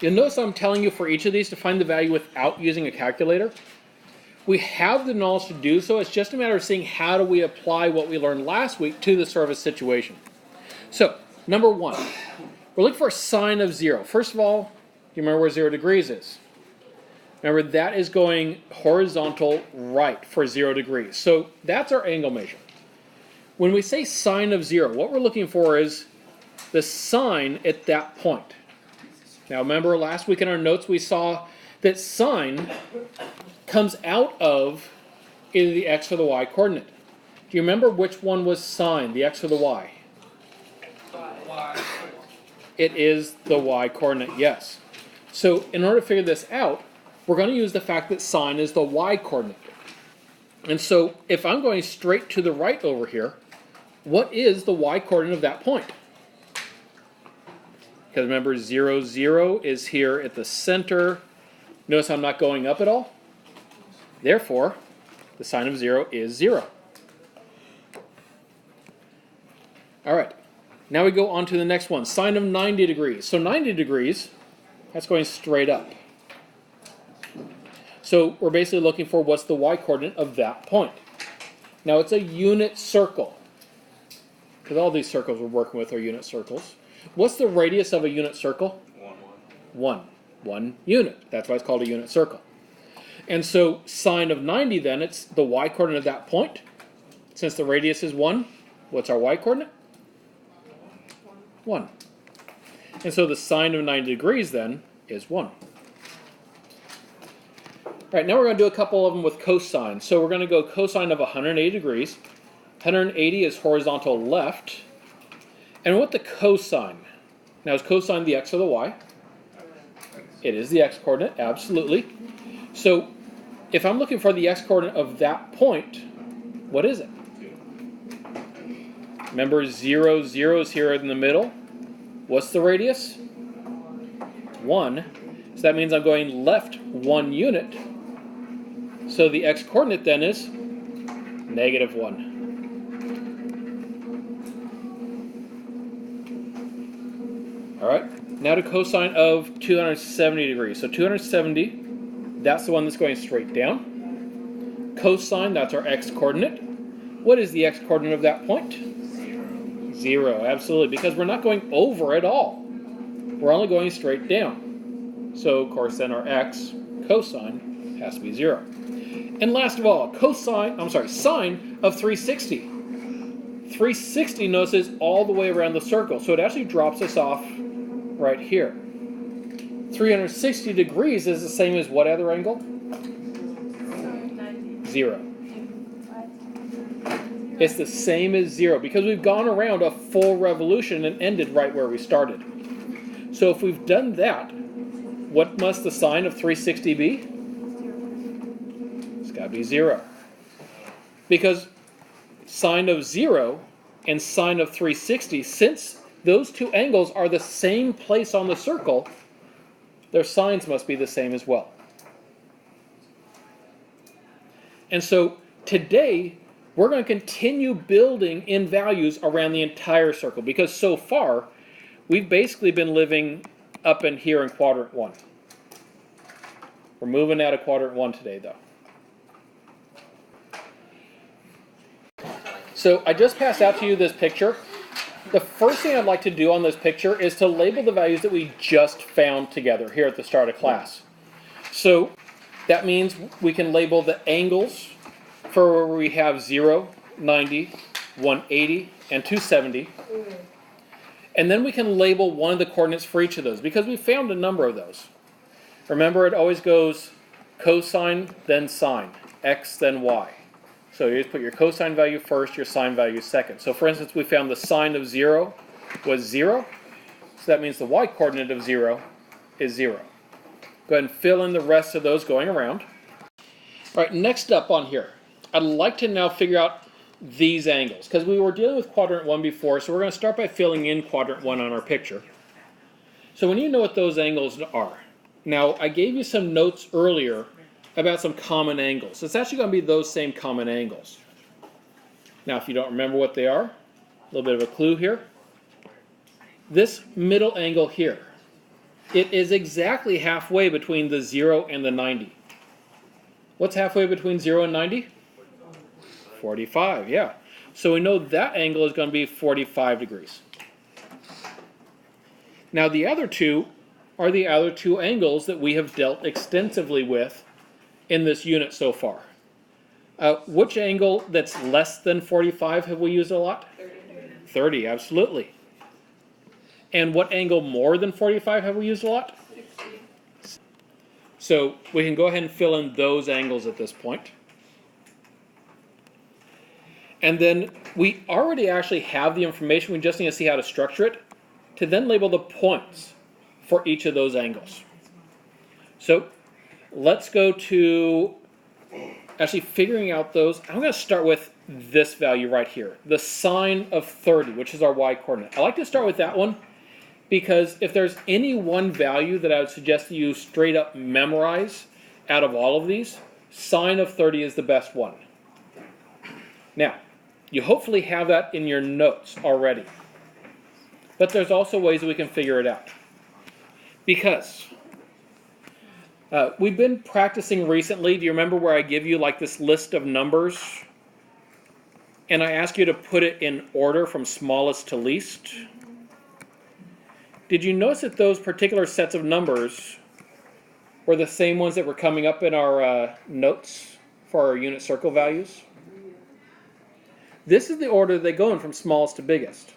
You'll notice I'm telling you for each of these to find the value without using a calculator. We have the knowledge to do so. It's just a matter of seeing how do we apply what we learned last week to the service situation. So, number one, we're looking for a sine of 0. First of all, you remember where 0 degrees is. Remember, that is going horizontal right for 0 degrees. So that's our angle measure. When we say sine of 0, what we're looking for is the sine at that point. Now remember, last week in our notes we saw that sine comes out of either the x or the y coordinate. Do you remember which one was sine, the x or the y? Y. It is the y coordinate, yes. So in order to figure this out, we're going to use the fact that sine is the y coordinate. And so if I'm going straight to the right over here, what is the y coordinate of that point? Because remember, 0, 0 is here at the center. Notice I'm not going up at all. Therefore, the sine of 0 is 0. All right. Now we go on to the next one, sine of 90 degrees. So 90 degrees, that's going straight up. So we're basically looking for what's the y coordinate of that point. Now it's a unit circle, because all these circles we're working with are unit circles. What's the radius of a unit circle? 1. 1 unit. That's why it's called a unit circle. And so sine of 90 then, it's the y coordinate of that point. Since the radius is 1, what's our y coordinate? 1. And so the sine of 90 degrees then is 1. All right, now we're going to do a couple of them with cosine. So we're going to go cosine of 180 degrees. 180 is horizontal left. And what the cosine? Now is cosine the x or the y? It is the x coordinate, absolutely. So if I'm looking for the x coordinate of that point, what is it? Remember 0, 0 is here in the middle. What's the radius? 1. So that means I'm going left 1 unit. So the x coordinate then is -1. All right, now to cosine of 270 degrees. So 270, that's the one that's going straight down. Cosine, that's our x coordinate. What is the x coordinate of that point? 0, absolutely, because we're not going over at all. We're only going straight down. So, of course, then our x, cosine, has to be 0. And last of all, sine of 360. 360, notice, is all the way around the circle, so it actually drops us off right here. 360 degrees is the same as what other angle? 0. It's the same as 0 because we've gone around a full revolution and ended right where we started. So if we've done that, what must the sine of 360 be? It's got to be 0. Because sine of 0 and sine of 360, since those two angles are the same place on the circle, their sines must be the same as well. And so today, we're going to continue building in values around the entire circle because so far, we've basically been living up in here in quadrant 1. We're moving out of quadrant 1 today, though. So I just passed out to you this picture. The first thing I'd like to do on this picture is to label the values that we just found together here at the start of class. So that means we can label the angles for where we have 0, 90, 180, and 270. And then we can label one of the coordinates for each of those because we found a number of those. Remember, it always goes cosine, then sine, x, then y. So you just put your cosine value first, your sine value second. So for instance, we found the sine of 0 was 0. So that means the y coordinate of 0 is 0. Go ahead and fill in the rest of those going around. All right, next up on here, I'd like to now figure out these angles because we were dealing with quadrant 1 before, so we're going to start by filling in quadrant 1 on our picture. So when you know what those angles are, now I gave you some notes earlier about some common angles. It's actually going to be those same common angles. Now, if you don't remember what they are, a little bit of a clue here. This middle angle here, It is exactly halfway between the 0 and the 90. What's halfway between 0 and 90? 45, yeah. So we know that angle is going to be 45 degrees. Now the other two are the other two angles that we have dealt extensively with in this unit so far. Which angle that's less than 45 have we used a lot? 30, absolutely. And what angle more than 45 have we used a lot? 60. So we can go ahead and fill in those angles at this point. And then we already actually have the information, we just need to see how to structure it, to then label the points for each of those angles. So let's go to actually figuring out those. I'm going to start with this value right here, the sine of 30, which is our y-coordinate. I like to start with that one because if there's any one value that I would suggest that you straight up memorize out of all of these, sine of 30 is the best one. Now, you hopefully have that in your notes already. But there's also ways that we can figure it out. Because we've been practicing recently. Do you remember where I give you like this list of numbers? And I ask you to put it in order from smallest to least. Did you notice that those particular sets of numbers were the same ones that were coming up in our notes for our unit circle values? This is the order they go in from smallest to biggest.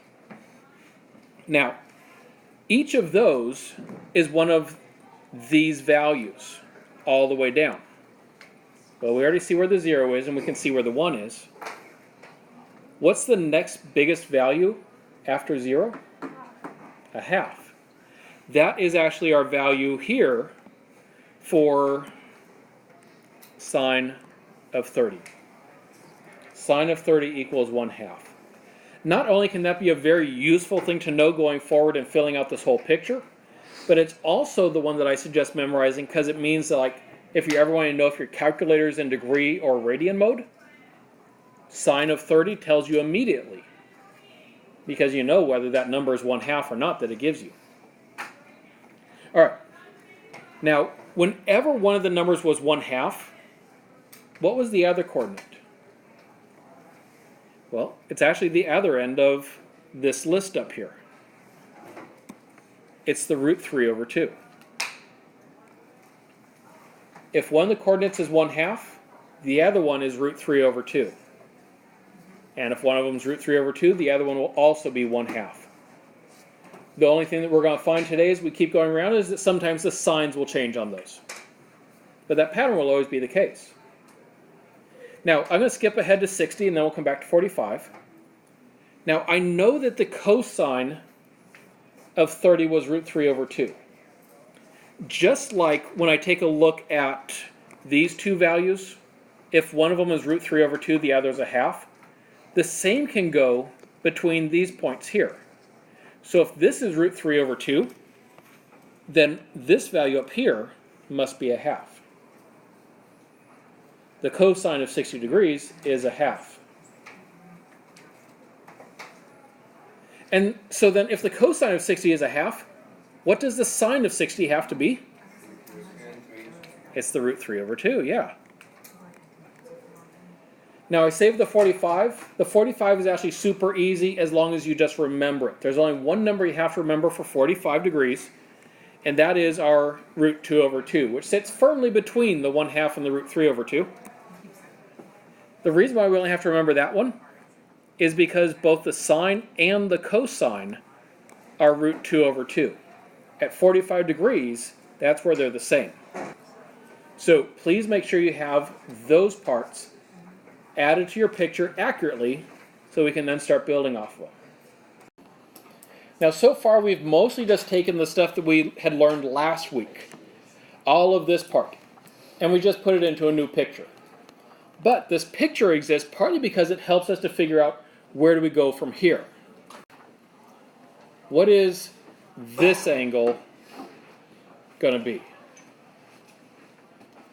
Now, each of those is one of these values all the way down. Well, we already see where the 0 is, and we can see where the 1 is. What's the next biggest value after 0? A half. That is actually our value here for sine of 30. Sine of 30 equals 1/2. Not only can that be a very useful thing to know going forward and filling out this whole picture, but it's also the one that I suggest memorizing because it means that, like, if you ever want to know if your calculator is in degree or radian mode, sine of 30 tells you immediately because you know whether that number is 1/2 or not that it gives you. All right. Now, whenever one of the numbers was 1/2, what was the other coordinate? Well, it's actually the other end of this list up here. It's the root 3 over 2. If one of the coordinates is 1/2, the other one is root 3 over 2. And if one of them is root 3 over 2, the other one will also be 1/2. The only thing that we're going to find today as we keep going around is that sometimes the signs will change on those. But that pattern will always be the case. Now, I'm going to skip ahead to 60 and then we'll come back to 45. Now, I know that the cosine of 30 was root 3 over 2. Just like when I take a look at these two values, if one of them is root 3 over 2, the other is a half, the same can go between these points here. So if this is root 3 over 2, then this value up here must be a half. The cosine of 60 degrees is a half. And so then if the cosine of 60 is a half, what does the sine of 60 have to be? It's the root 3 over 2, yeah. Now I saved the 45. The 45 is actually super easy as long as you just remember it. There's only one number you have to remember for 45 degrees, and that is our root 2 over 2, which sits firmly between the 1/2 and the root 3 over 2. The reason why we only have to remember that one is because both the sine and the cosine are root 2 over 2. At 45 degrees, that's where they're the same. So please make sure you have those parts added to your picture accurately so we can then start building off of them. Now so far we've mostly just taken the stuff that we had learned last week, all of this part, and we just put it into a new picture. But this picture exists partly because it helps us to figure out where do we go from here. What is this angle going to be?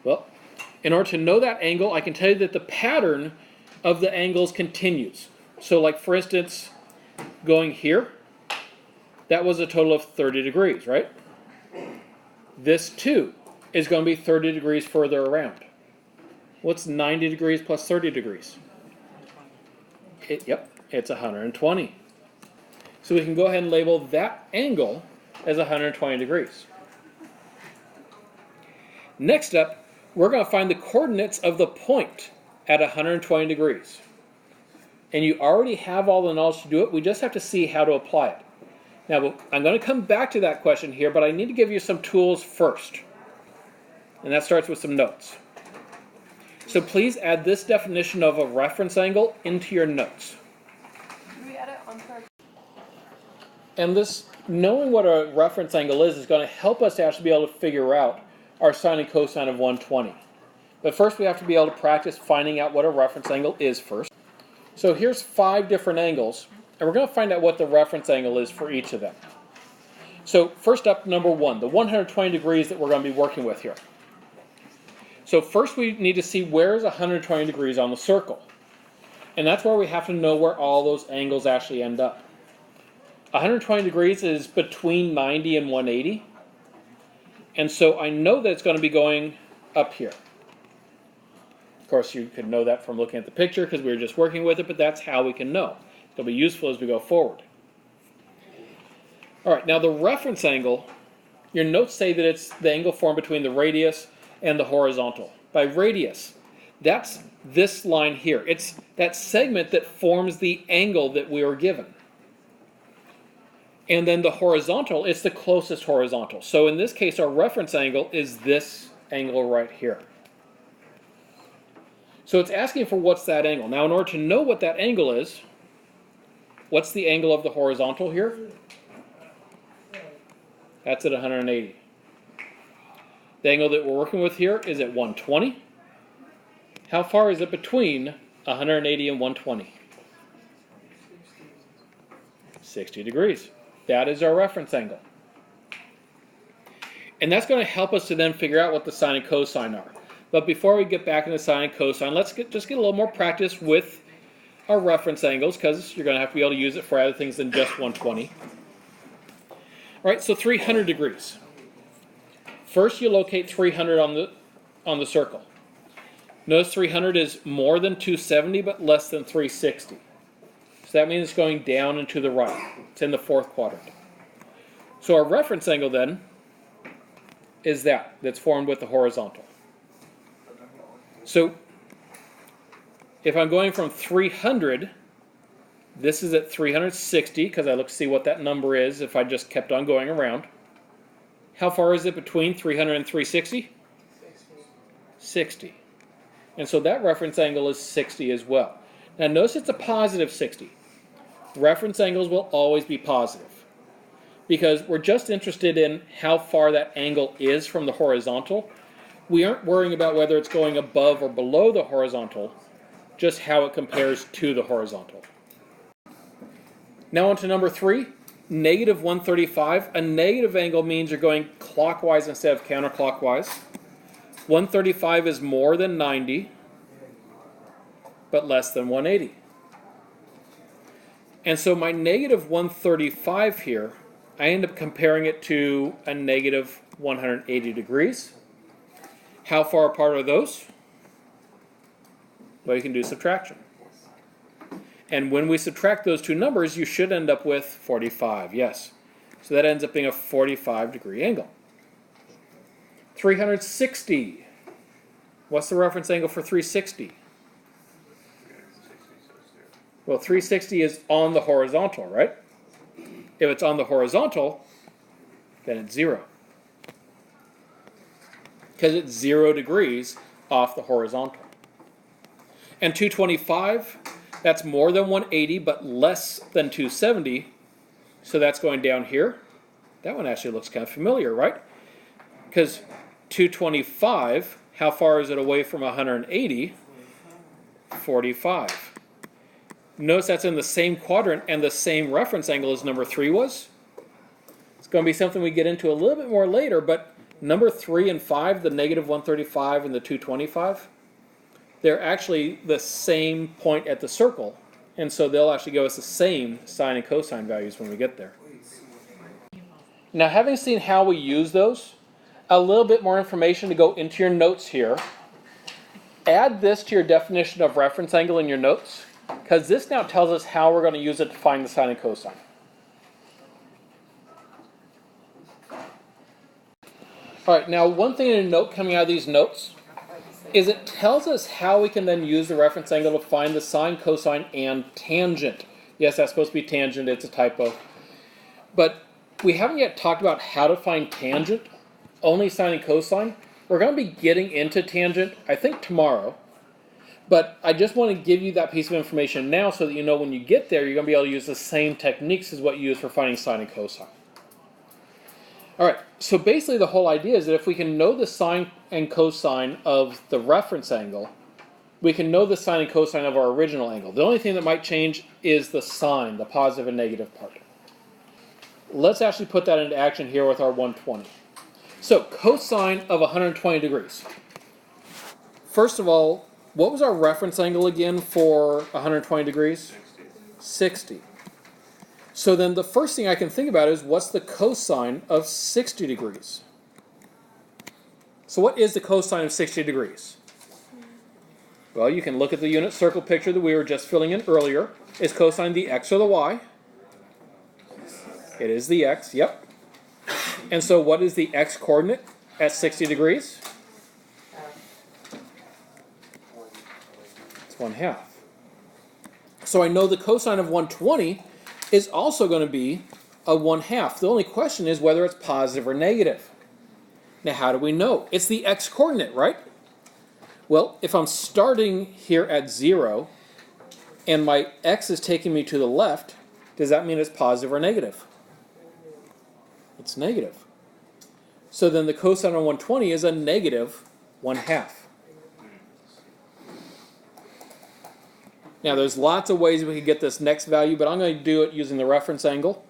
Well, in order to know that angle, I can tell you that the pattern of the angles continues. So like for instance, going here, that was a total of 30 degrees, right? This 2 is going to be 30 degrees further around. What's 90 degrees plus 30 degrees? Yep, it's 120. So we can go ahead and label that angle as 120 degrees. Next up, we're going to find the coordinates of the point at 120 degrees. And you already have all the knowledge to do it. We just have to see how to apply it. Now, I'm going to come back to that question here, but I need to give you some tools first. And that starts with some notes. So please add this definition of a reference angle into your notes. Do we add it onto our... And this, knowing what a reference angle is going to help us to actually be able to figure out our sine and cosine of 120. But first we have to be able to practice finding out what a reference angle is first. So here's 5 different angles, and we're going to find out what the reference angle is for each of them. So first up, number 1, the 120 degrees that we're going to be working with here. So first we need to see where is 120 degrees on the circle. And that's where we have to know where all those angles actually end up. 120 degrees is between 90 and 180. And so I know that it's going to be going up here. Of course, you could know that from looking at the picture because we were just working with it, but that's how we can know. It'll be useful as we go forward. All right, now the reference angle, your notes say that it's the angle formed between the radius and the horizontal. By radius, that's this line here. It's that segment that forms the angle that we were given. And then the horizontal, it's the closest horizontal. So in this case, our reference angle is this angle right here. So it's asking for what's that angle. Now in order to know what that angle is, what's the angle of the horizontal here? That's at 180. The angle that we're working with here is at 120. How far is it between 180 and 120? 60 degrees. That is our reference angle. And that's going to help us to then figure out what the sine and cosine are. But before we get back into sine and cosine, let's just get a little more practice with our reference angles, because you're going to have to be able to use it for other things than just 120. All right, so 300 degrees. First, you locate 300 on the circle. Notice 300 is more than 270, but less than 360. So that means it's going down and to the right. It's in the 4th quadrant. So our reference angle then is that's formed with the horizontal. So if I'm going from 300, this is at 360, because I look to see what that number is if I just kept on going around. How far is it between 300 and 360? 60. And so that reference angle is 60 as well. Now notice it's a positive 60. Reference angles will always be positive, because we're just interested in how far that angle is from the horizontal. We aren't worrying about whether it's going above or below the horizontal, just how it compares to the horizontal. Now on to number 3, negative 135. A negative angle means you're going clockwise instead of counterclockwise. 135 is more than 90, but less than 180. And so my negative 135 here, I end up comparing it to a negative 180 degrees. How far apart are those? Well, you can do subtraction. And when we subtract those two numbers, you should end up with 45, yes. So that ends up being a 45-degree angle. 360. What's the reference angle for 360? Well, 360 is on the horizontal, right? If it's on the horizontal, then it's 0. Because it's 0 degrees off the horizontal. And 225, that's more than 180, but less than 270. So that's going down here. That one actually looks kind of familiar, right? Because 225, how far is it away from 180? 45. Notice that's in the same quadrant and the same reference angle as number 3 was. It's going to be something we get into a little bit more later, but number 3 and 5, the negative 135 and the 225, they're actually the same point at the circle, and so they'll actually give us the same sine and cosine values when we get there. Now, having seen how we use those, a little bit more information to go into your notes here. Add this to your definition of reference angle in your notes, because this now tells us how we're going to use it to find the sine and cosine. All right, now one thing to note coming out of these notes is it tells us how we can then use the reference angle to find the sine, cosine, and tangent. Yes, that's supposed to be tangent, it's a typo. But we haven't yet talked about how to find tangent, only sine and cosine. We're going to be getting into tangent, I think, tomorrow. But I just want to give you that piece of information now so that you know when you get there, you're going to be able to use the same techniques as what you use for finding sine and cosine. All right, so basically the whole idea is that if we can know the sine and cosine of the reference angle, we can know the sine and cosine of our original angle. The only thing that might change is the sign, the positive and negative part. Let's actually put that into action here with our 120. So cosine of 120 degrees. First of all, what was our reference angle again for 120 degrees? 60. So then the first thing I can think about is what's the cosine of 60 degrees? So what is the cosine of 60 degrees? Well, you can look at the unit circle picture that we were just filling in earlier. Is cosine the x or the y? It is the x, yep. And so what is the x coordinate at 60 degrees? It's 1/2. So I know the cosine of 120 is also going to be a 1/2. The only question is whether it's positive or negative. Now how do we know? It's the x coordinate, right? Well, if I'm starting here at 0 and my x is taking me to the left, does that mean it's positive or negative? It's negative. So then the cosine of 120 is a negative 1/2. Now there's lots of ways we could get this next value, but I'm going to do it using the reference angle.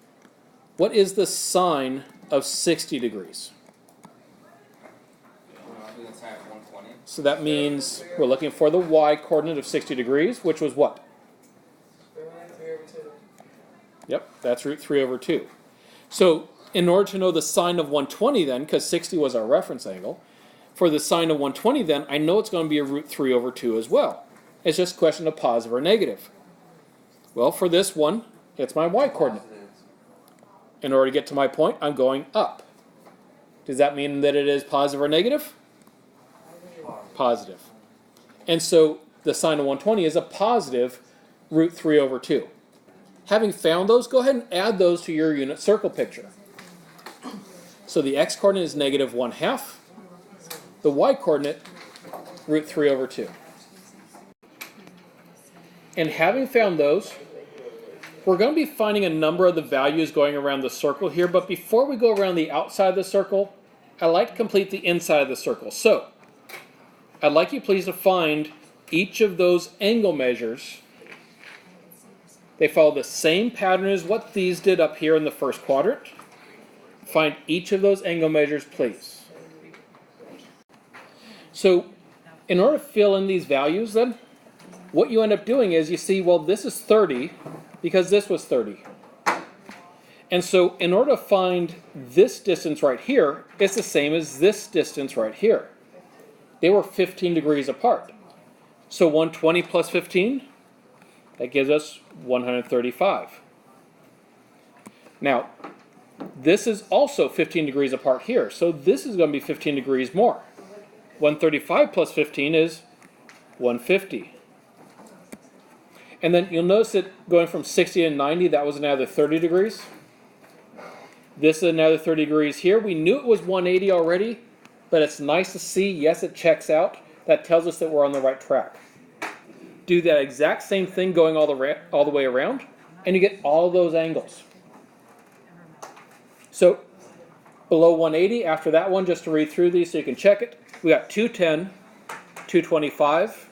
What is the sine of 60 degrees? So that means we're looking for the y coordinate of 60 degrees, which was what? Yep, that's root 3 over 2. So in order to know the sine of 120 then, because 60 was our reference angle, for the sine of 120 then, I know it's going to be a root 3 over 2 as well. It's just a question of positive or negative. Well, for this one, it's my y coordinate. In order to get to my point, I'm going up. Does that mean that it is positive or negative? Positive. And so the sine of 120 is a positive root 3 over 2. Having found those, go ahead and add those to your unit circle picture. So the x coordinate is negative 1/2. The y coordinate, root 3 over 2. And having found those, we're going to be finding a number of the values going around the circle here, but before we go around the outside of the circle, I'd like to complete the inside of the circle. So, I'd like you please to find each of those angle measures. They follow the same pattern as what these did up here in the first quadrant. Find each of those angle measures, please. So, in order to fill in these values then, what you end up doing is you see, well, this is 30 because this was 30. And so in order to find this distance right here, it's the same as this distance right here. They were 15 degrees apart. So 120 plus 15, that gives us 135. Now, this is also 15 degrees apart here, so this is going to be 15 degrees more. 135 plus 15 is 150. And then you'll notice that going from 60 to 90, that was another 30 degrees. This is another 30 degrees here. We knew it was 180 already, but it's nice to see, yes, it checks out. That tells us that we're on the right track. Do that exact same thing going all the way around, and you get all of those angles. So below 180, after that one, just to read through these so you can check it, we got 210, 225,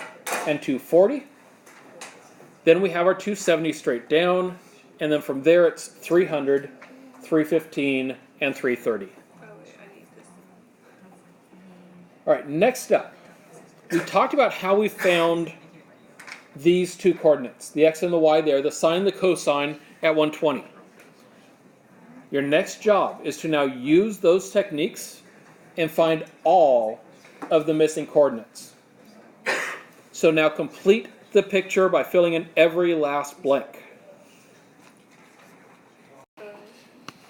and 240. Then we have our 270 straight down, and then from there it's 300, 315, and 330. All right, next up, we talked about how we found these two coordinates, the x and the y there, the sine and the cosine at 120. Your next job is to now use those techniques and find all of the missing coordinates. So now complete the picture by filling in every last blank.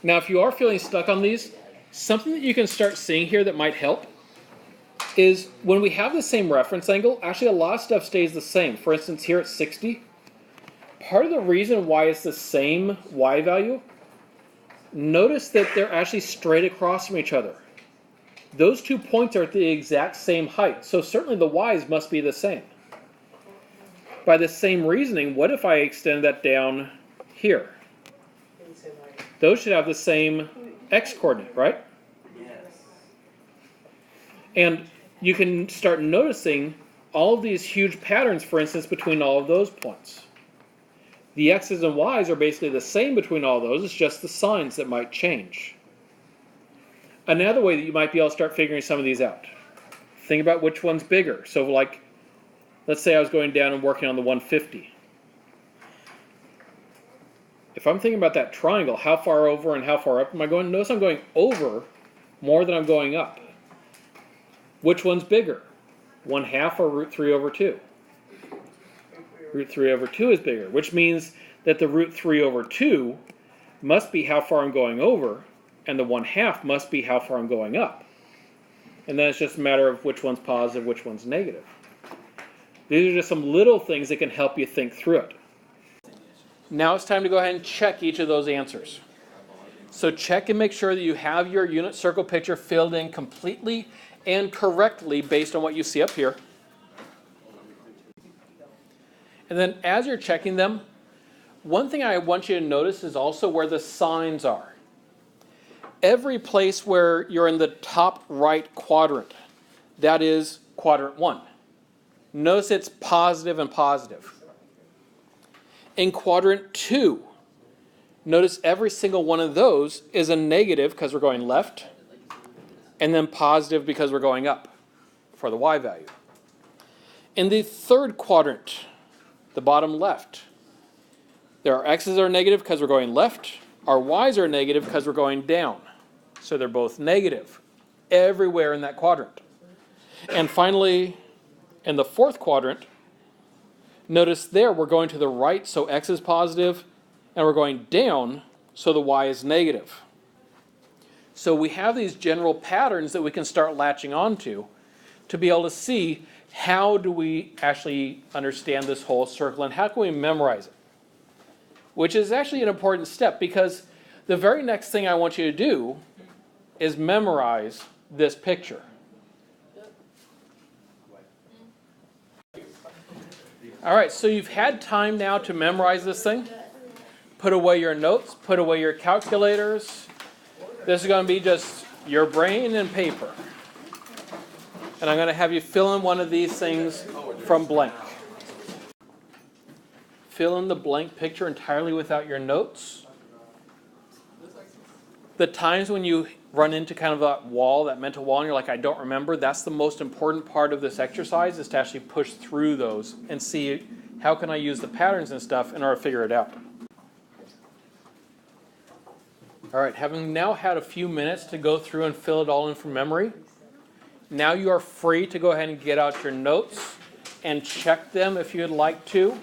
Now if you are feeling stuck on these, something that you can start seeing here that might help is when we have the same reference angle, actually a lot of stuff stays the same. For instance, here at 60, part of the reason why it's the same y value, notice that they're actually straight across from each other. Those 2 points are at the exact same height, so certainly the y's must be the same. By the same reasoning, what if I extend that down here? Those should have the same x coordinate, right? Yes. And you can start noticing all of these huge patterns, for instance, between all of those points. The x's and y's are basically the same between all those, it's just the signs that might change. Another way that you might be able to start figuring some of these out. Think about which one's bigger. So like, let's say I was going down and working on the 150. If I'm thinking about that triangle, how far over and how far up am I going? Notice I'm going over more than I'm going up. Which one's bigger? 1/2 or root 3 over 2? Root 3 over 2 is bigger, which means that the root 3 over 2 must be how far I'm going over, and the 1/2 must be how far I'm going up. And then it's just a matter of which one's positive, which one's negative. These are just some little things that can help you think through it. Now it's time to go ahead and check each of those answers. So check and make sure that you have your unit circle picture filled in completely and correctly based on what you see up here. And then as you're checking them, one thing I want you to notice is also where the signs are. Every place where you're in the top right quadrant, that is quadrant 1. Notice it's positive and positive. In quadrant 2, notice every single one of those is a negative because we're going left, and then positive because we're going up for the y value. In the third quadrant, the bottom left, there are x's are negative because we're going left, our y's are negative because we're going down. So they're both negative everywhere in that quadrant. And finally, in the fourth quadrant, notice there we're going to the right, so x is positive, and we're going down, so the y is negative. So we have these general patterns that we can start latching onto to be able to see how do we actually understand this whole circle and how can we memorize it. Which is actually an important step because the very next thing I want you to do is memorize this picture. All right, so you've had time now to memorize this thing. Put away your notes, put away your calculators. This is going to be just your brain and paper. And I'm going to have you fill in one of these things from blank. Fill in the blank picture entirely without your notes. The times when you run into kind of that wall, that mental wall, and you're like, I don't remember, that's the most important part of this exercise is to actually push through those and see how can I use the patterns and stuff in order to figure it out. All right, having now had a few minutes to go through and fill it all in from memory, now you are free to go ahead and get out your notes and check them if you'd like to.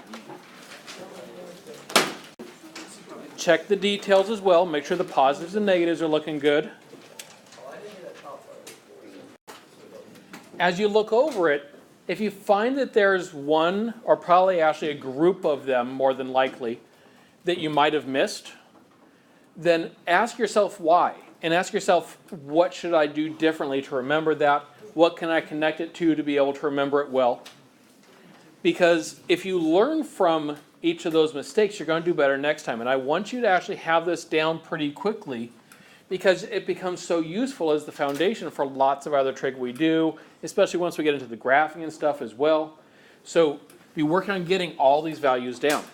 Check the details as well. Make sure the positives and negatives are looking good. As you look over it, if you find that there's one, or probably actually a group of them more than likely, that you might have missed, then ask yourself why. And ask yourself, what should I do differently to remember that? What can I connect it to be able to remember it well? Because if you learn from each of those mistakes, you're going to do better next time. And I want you to actually have this down pretty quickly because it becomes so useful as the foundation for lots of other trig we do, especially once we get into the graphing and stuff as well. So be working on getting all these values down.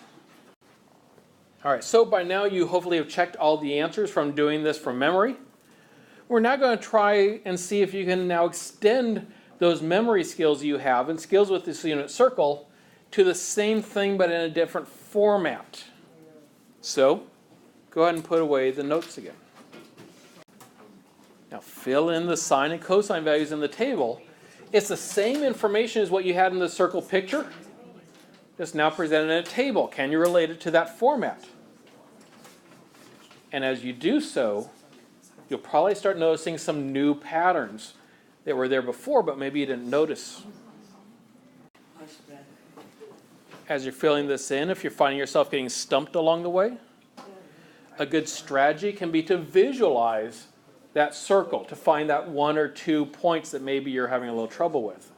All right, so by now you hopefully have checked all the answers from doing this from memory. We're now going to try and see if you can now extend those memory skills you have and skills with this unit circle to the same thing but in a different format. So go ahead and put away the notes again. Now fill in the sine and cosine values in the table. It's the same information as what you had in the circle picture, just now presented in a table. Can you relate it to that format? And as you do so, you'll probably start noticing some new patterns that were there before, but maybe you didn't notice. As you're filling this in, if you're finding yourself getting stumped along the way, a good strategy can be to visualize that circle, to find that one or two points that maybe you're having a little trouble with.